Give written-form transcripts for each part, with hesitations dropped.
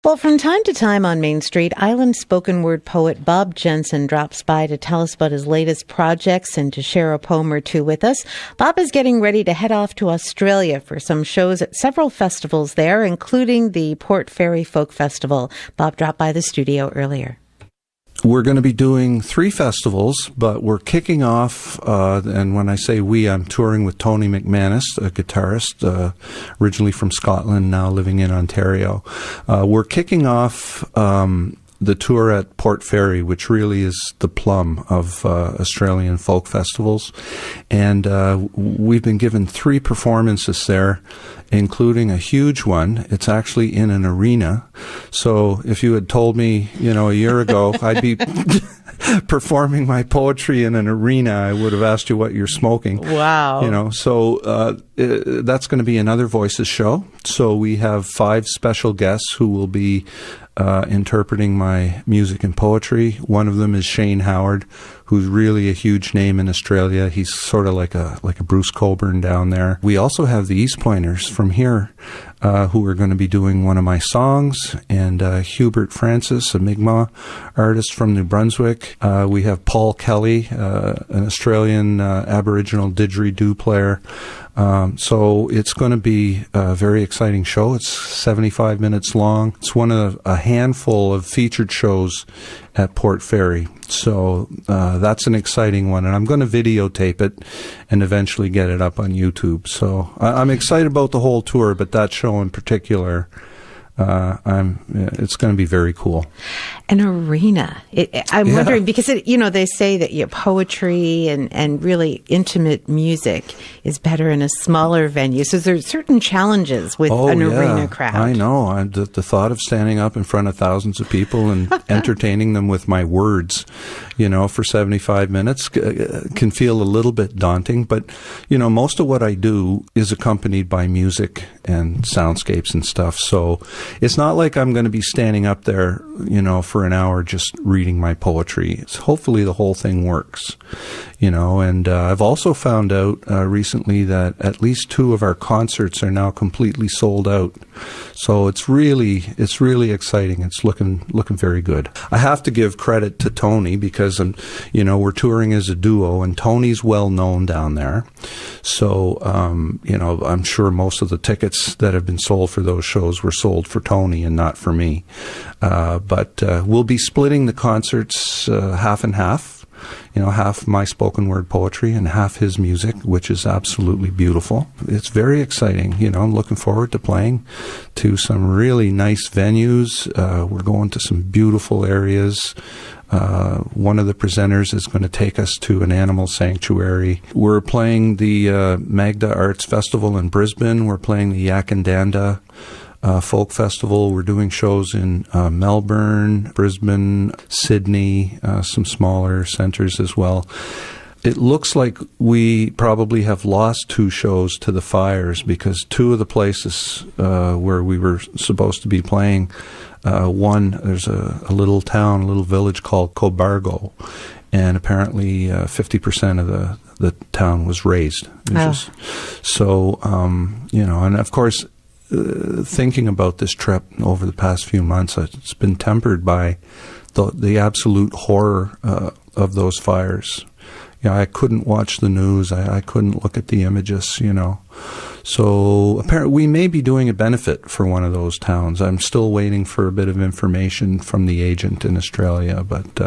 Well, from time to time on Main Street, island spoken word poet Bob Jensen drops by to tell us about his latest projects and to share a poem or two with us. Bob is getting ready to head off to Australia for some shows at several festivals there, including the Port Fairy Folk Festival. Bob dropped by the studio earlier. We're going to be doing 3 festivals, but we're kicking off, and when I say we, I'm touring with Tony McManus, a guitarist, originally from Scotland, now living in Ontario. We're kicking off the tour at Port Fairy, which really is the plum of Australian folk festivals. And we've been given 3 performances there, including a huge one. It's actually in an arena. So if you had told me, a year ago, I'd be performing my poetry in an arena, I would have asked you what you're smoking. Wow. So that's going to be another Voices show. So we have 5 special guests who will be interpreting my music and poetry. One of them is Shane Howard, who's really a huge name in Australia. He's sort of like a Bruce Coburn down there. We also have the East Pointers from here, who are going to be doing one of my songs, and Hubert Francis, a Mi'kmaq artist from New Brunswick. We have Paul Kelly, an Australian Aboriginal didgeridoo player. So it's going to be a very exciting show. It's 75 minutes long. It's one of a handful of featured shows at Port Fairy. So that's an exciting one, and I'm going to videotape it and eventually get it up on YouTube. So I'm excited about the whole tour, but that show in particular, it's going to be very cool. An arena. I'm wondering, because they say that poetry and really intimate music is better in a smaller venue. So there's certain challenges with an arena crowd. I know. The thought of standing up in front of thousands of people and entertaining them with my words, for 75 minutes can feel a little bit daunting. But, most of what I do is accompanied by music and soundscapes and stuff. So it's not like I'm going to be standing up there, for an hour just reading my poetry. Hopefully the whole thing works, and I've also found out recently that at least 2 of our concerts are now completely sold out. So it's really exciting. It's looking very good. I have to give credit to Tony because we're touring as a duo, and Tony's well known down there. So I'm sure most of the tickets that have been sold for those shows were sold for Tony and not for me. But we'll be splitting the concerts half and half. Half my spoken word poetry and half his music, which is absolutely beautiful. It's very exciting. I'm looking forward to playing to some really nice venues. We're going to some beautiful areas. One of the presenters is going to take us to an animal sanctuary. We're playing the Magda Arts Festival in Brisbane. We're playing the Yakandanda Folk Festival. We're doing shows in Melbourne, Brisbane, Sydney, some smaller centers as well. It looks like we probably have lost 2 shows to the fires, because 2 of the places where we were supposed to be playing, one, there's a little town, a little village called Cobargo, and apparently 50% of the town was razed. So, and of course, thinking about this trip over the past few months, it's been tempered by the absolute horror of those fires. I couldn't watch the news. I couldn't look at the images, So apparently we may be doing a benefit for one of those towns. I'm still waiting for a bit of information from the agent in Australia, but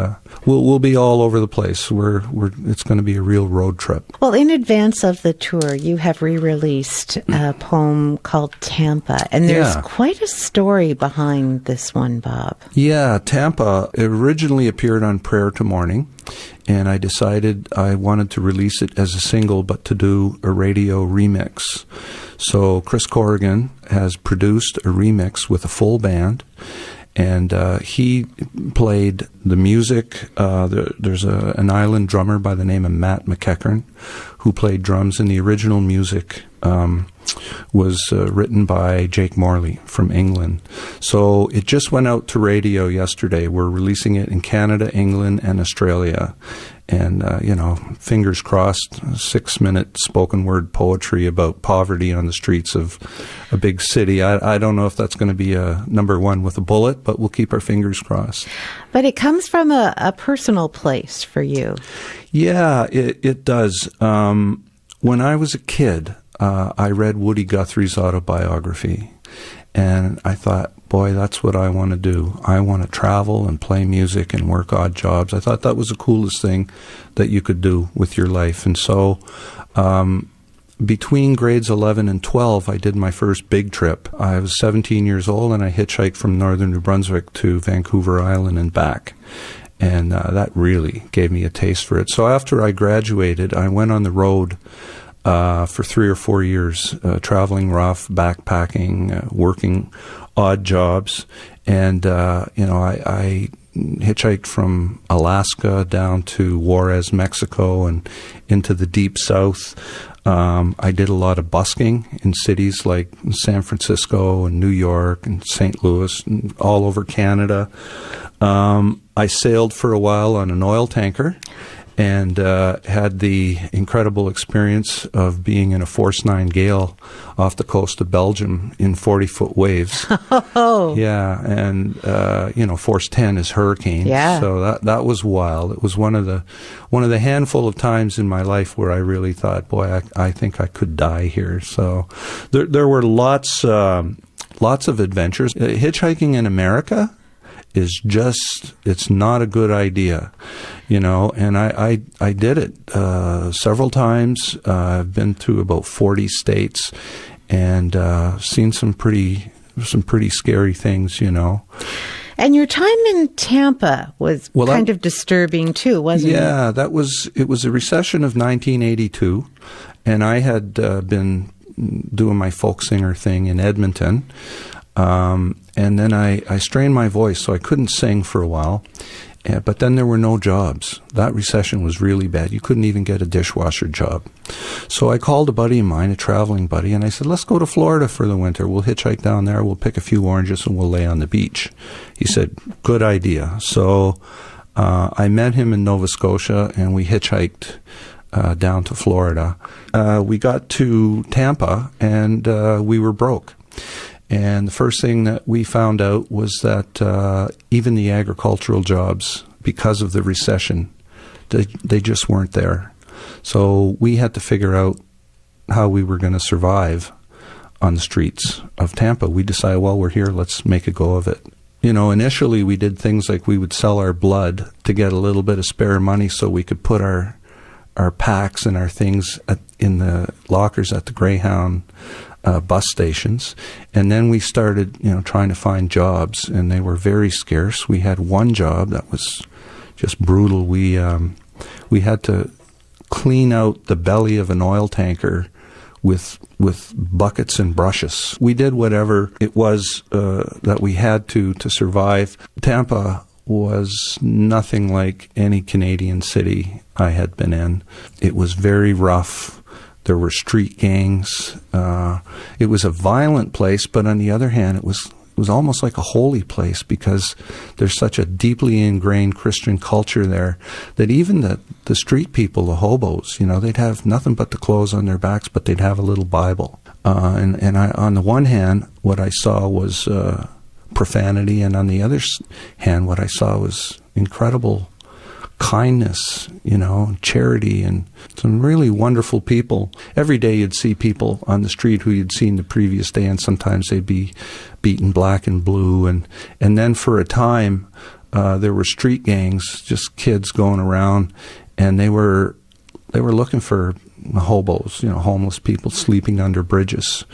we'll be all over the place. It's going to be a real road trip. Well, in advance of the tour, you have re-released a poem called Tampa, and there's quite a story behind this one, Bob. Yeah, Tampa originally appeared on Prayer to Morning, and I decided I wanted to release it as a single, but to do a radio remix. So Chris Corrigan has produced a remix with a full band, and he played the music. There's an island drummer by the name of Matt McEachern, who played drums, and the original music was written by Jake Morley from England. So it just went out to radio yesterday. We're releasing it in Canada, England, and Australia. And, fingers crossed, 6-minute spoken word poetry about poverty on the streets of a big city. I don't know if that's going to be a number one with a bullet, but we'll keep our fingers crossed. But it comes from a personal place for you. Yeah, it does. When I was a kid, I read Woody Guthrie's autobiography, and I thought, boy, that's what I want to do. I want to travel and play music and work odd jobs. I thought that was the coolest thing that you could do with your life. And so between grades 11 and 12, I did my first big trip. I was 17 years old, and I hitchhiked from northern New Brunswick to Vancouver Island and back. And that really gave me a taste for it. So after I graduated, I went on the road for 3 or 4 years, traveling rough, backpacking, working odd jobs. And, I hitchhiked from Alaska down to Juarez, Mexico, and into the deep south. I did a lot of busking in cities like San Francisco and New York and St. Louis and all over Canada. I sailed for a while on an oil tanker, and had the incredible experience of being in a Force 9 gale off the coast of Belgium in 40-foot waves. Oh. Yeah, and Force 10 is hurricanes. Yeah. So that was wild. It was one of the handful of times in my life where I really thought, boy, I think I could die here. So there were lots of adventures. Hitchhiking in America is it's not a good idea, and I did it several times. I've been to about 40 states and seen some pretty scary things, And your time in Tampa was kind of disturbing too, wasn't it? Yeah, it was a recession of 1982, and I had been doing my folk singer thing in Edmonton. And then I strained my voice, so I couldn't sing for a while. But then there were no jobs. That recession was really bad. You couldn't even get a dishwasher job. So I called a buddy of mine, a traveling buddy, and I said, let's go to Florida for the winter. We'll hitchhike down there. We'll pick a few oranges and we'll lay on the beach. He said, good idea. So I met him in Nova Scotia, and we hitchhiked down to Florida. We got to Tampa, and we were broke. And the first thing that we found out was that even the agricultural jobs, because of the recession, they just weren't there. So we had to figure out how we were going to survive on the streets of Tampa. We decided, well, we're here, let's make a go of it. Initially we did things like we would sell our blood to get a little bit of spare money so we could put our packs and our things in the lockers at the Greyhound bus stations. And then we started, trying to find jobs, and they were very scarce. We had one job that was just brutal. We had to clean out the belly of an oil tanker with buckets and brushes. We did whatever it was that we had to survive. Tampa was nothing like any Canadian city I had been in. It was very rough. There were street gangs. It was a violent place, but on the other hand, it was almost like a holy place because there's such a deeply ingrained Christian culture there that even the street people, the hobos, they'd have nothing but the clothes on their backs, but they'd have a little Bible. And I, on the one hand, what I saw was profanity, and on the other hand, what I saw was incredible kindness, charity, and some really wonderful people. Every day you'd see people on the street who you'd seen the previous day, and sometimes they'd be beaten black and blue. And then for a time, there were street gangs, just kids going around, and they were looking for hobos, homeless people sleeping under bridges.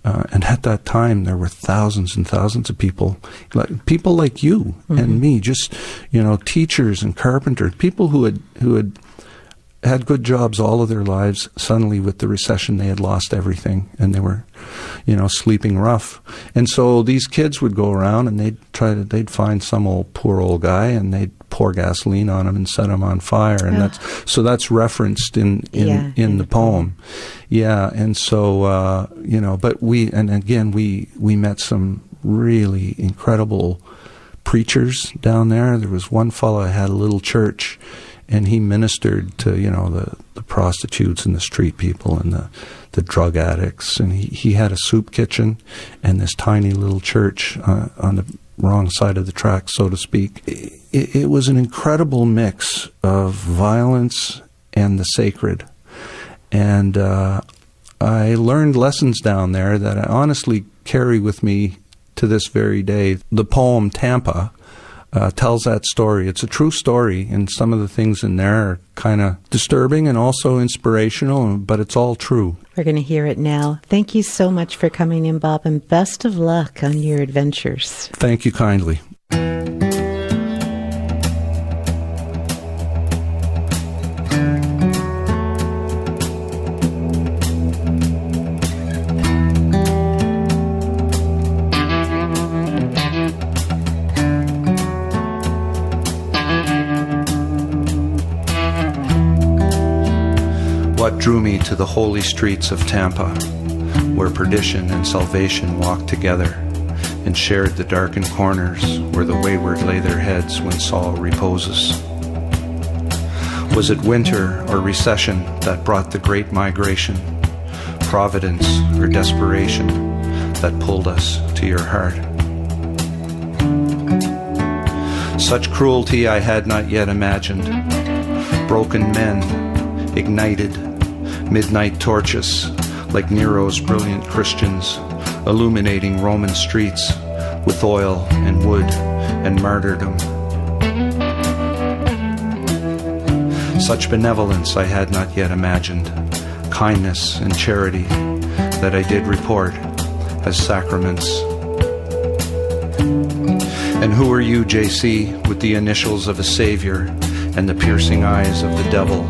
And at that time, there were thousands and thousands of people like you and me, just, teachers and carpenters, people who had had good jobs all of their lives. Suddenly, with the recession, they had lost everything, and they were, sleeping rough. And so these kids would go around, and they'd find some poor old guy, and they'd pour gasoline on him and set him on fire. And that's referenced in the poem. Yeah, and so but we met some really incredible preachers down there. There was one fellow that had a little church, and he ministered to, the prostitutes and the street people and the drug addicts. And he had a soup kitchen and this tiny little church on the wrong side of the track, so to speak. It was an incredible mix of violence and the sacred. And I learned lessons down there that I honestly carry with me to this very day. The poem Tampa tells that story. It's a true story, and some of the things in there are kind of disturbing and also inspirational, but it's all true. We're going to hear it now. Thank you so much for coming in, Bob, and best of luck on your adventures. Thank you kindly. What drew me to the holy streets of Tampa, where perdition and salvation walked together and shared the darkened corners where the wayward lay their heads when Saul reposes? Was it winter or recession that brought the great migration, providence or desperation that pulled us to your heart? Such cruelty I had not yet imagined. Broken men, ignited, midnight torches, like Nero's brilliant Christians, illuminating Roman streets with oil and wood and martyrdom. Such benevolence I had not yet imagined, kindness and charity that I did report as sacraments. And who are you, J.C., with the initials of a savior and the piercing eyes of the devil?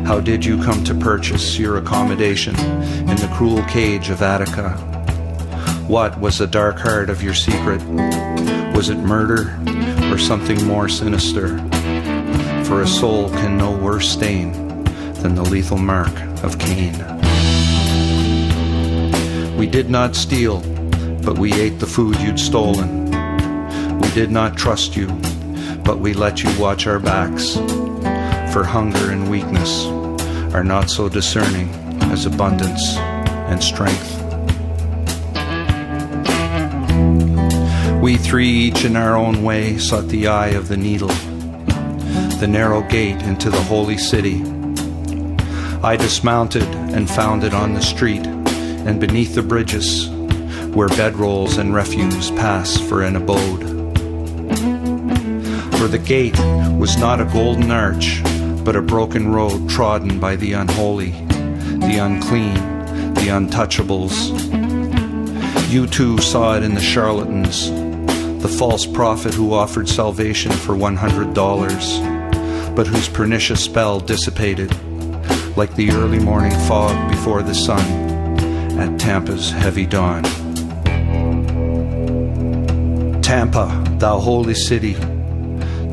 How did you come to purchase your accommodation in the cruel cage of Attica? What was the dark heart of your secret? Was it murder or something more sinister? For a soul can no worse stain than the lethal mark of Cain. We did not steal, but we ate the food you'd stolen. We did not trust you, but we let you watch our backs. For hunger and weakness are not so discerning as abundance and strength. We three, each in our own way, sought the eye of the needle, the narrow gate into the holy city. I dismounted and found it on the street and beneath the bridges where bedrolls and refuse pass for an abode. For the gate was not a golden arch, but a broken road trodden by the unholy, the unclean, the untouchables. You too saw it in the charlatans, the false prophet who offered salvation for $100, but whose pernicious spell dissipated like the early morning fog before the sun at Tampa's heavy dawn. Tampa, thou holy city,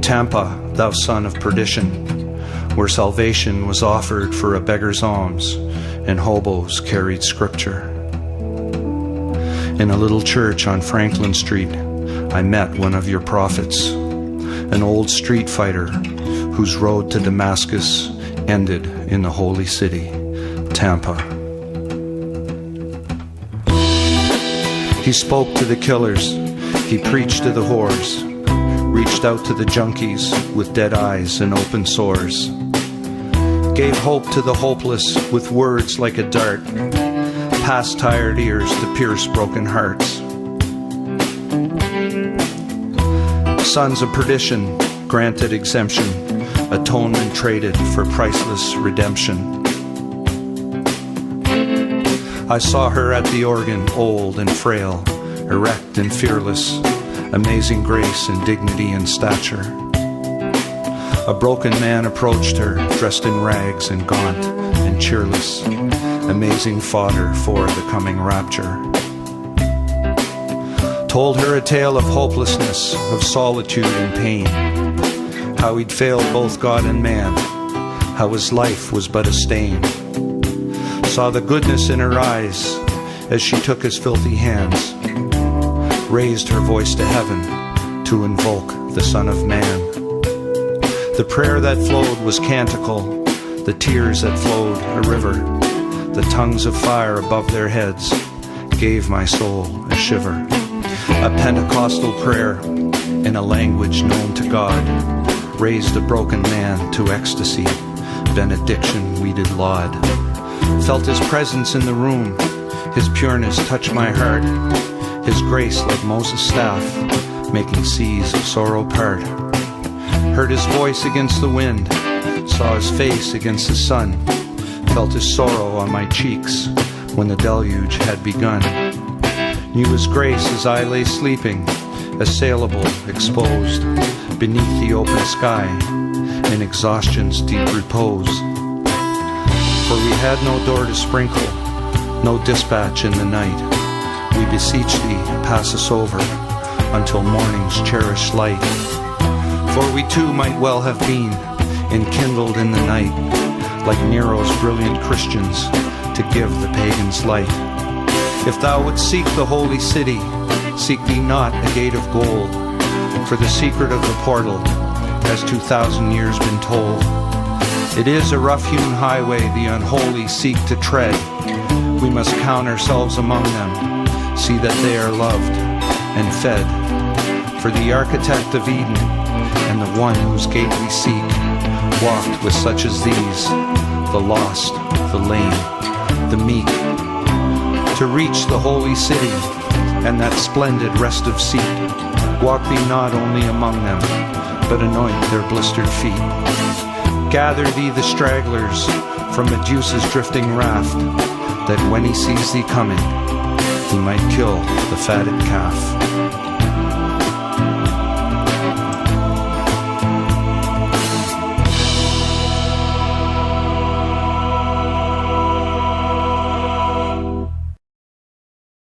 Tampa, thou son of perdition, where salvation was offered for a beggar's alms and hobos carried scripture. In a little church on Franklin Street, I met one of your prophets, an old street fighter whose road to Damascus ended in the holy city, Tampa. He spoke to the killers, he preached to the whores, reached out to the junkies with dead eyes and open sores, gave hope to the hopeless with words like a dart, past tired ears to pierce broken hearts. Sons of perdition granted exemption, atonement traded for priceless redemption. I saw her at the organ, old and frail, erect and fearless, amazing grace and dignity and stature. A broken man approached her, dressed in rags and gaunt and cheerless, amazing fodder for the coming rapture. Told her a tale of hopelessness, of solitude and pain, how he'd failed both God and man, how his life was but a stain. Saw the goodness in her eyes as she took his filthy hands, raised her voice to heaven to invoke the Son of Man. The prayer that flowed was canticle, the tears that flowed a river, the tongues of fire above their heads gave my soul a shiver. A Pentecostal prayer in a language known to God raised a broken man to ecstasy, benediction we did laud. Felt his presence in the room, his pureness touched my heart, his grace like Moses' staff, making seas of sorrow part. Heard his voice against the wind, saw his face against the sun, felt his sorrow on my cheeks when the deluge had begun. Knew his grace as I lay sleeping, assailable, exposed, beneath the open sky, in exhaustion's deep repose. For we had no door to sprinkle, no dispatch in the night. We beseech thee, pass us over, until morning's cherished light. For we too might well have been enkindled in the night, like Nero's brilliant Christians, to give the pagans light. If thou wouldst seek the holy city, seek thee not a gate of gold, for the secret of the portal has 2,000 years been told. It is a rough-hewn highway the unholy seek to tread. We must count ourselves among them, see that they are loved and fed. For the architect of Eden and the one whose gate we seek walked with such as these, the lost, the lame, the meek, to reach the holy city and that splendid rest of seat. Walk thee not only among them, but anoint their blistered feet. Gather thee the stragglers from Medusa's drifting raft, that when he sees thee coming, he might kill the fatted calf.